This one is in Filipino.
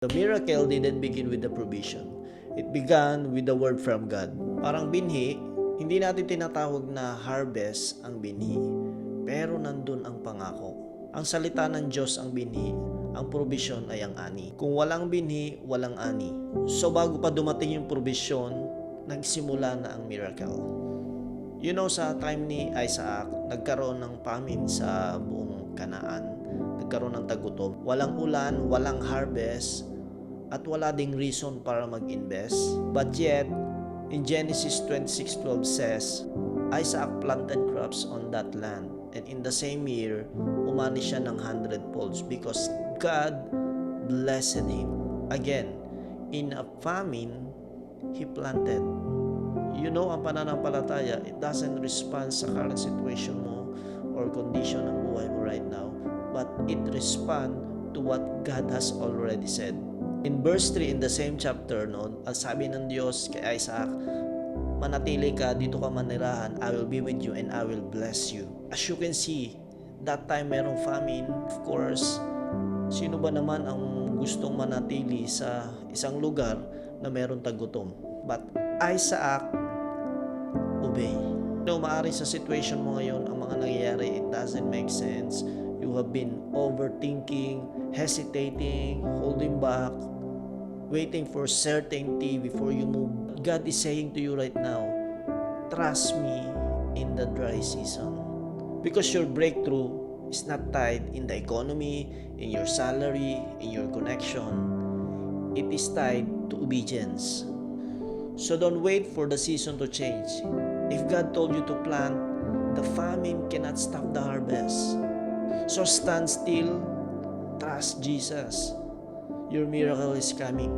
The miracle didn't begin with the provision. It began with the word from God. Parang binhi, hindi natin tinatawag na harvest ang binhi, pero nandun ang pangako. Ang salita ng Diyos ang binhi, ang provision ay ang ani. Kung walang binhi, walang ani. So bago pa dumating yung provision, nagsimula na ang miracle. You know, sa time ni Isaac, nagkaroon ng famine sa buong Kanaan. Nagkaroon ng tagutom. Walang ulan, walang harvest, at wala ding reason para mag-invest. But yet, in Genesis 26:12 says, Isaac planted crops on that land, and in the same year, umani siya ng 100-folds because God blessed him. Again, in a famine, he planted. You know, ang pananampalataya, it doesn't respond sa current situation mo or condition ng buhay mo right now, but it respond to what God has already said. In verse 3 in the same chapter, no, ang sabi ng Diyos kay Isaac, manatili ka, dito ka manirahan, I will be with you and I will bless you. As you can see, that time merong famine. Of course, sino ba naman ang gustong manatili sa isang lugar na merong tagutom? But Isaac obey. No, maaari sa situation mo ngayon, ang mga nangyayari, it doesn't make sense. You have been overthinking, hesitating, holding back, waiting for certainty before you move. God is saying to you right now, trust me in the dry season. Because your breakthrough is not tied in the economy, in your salary, in your connection. It is tied to obedience. So don't wait for the season to change. If God told you to plant, the famine cannot stop the harvest. So stand still, trust Jesus. Your miracle is coming.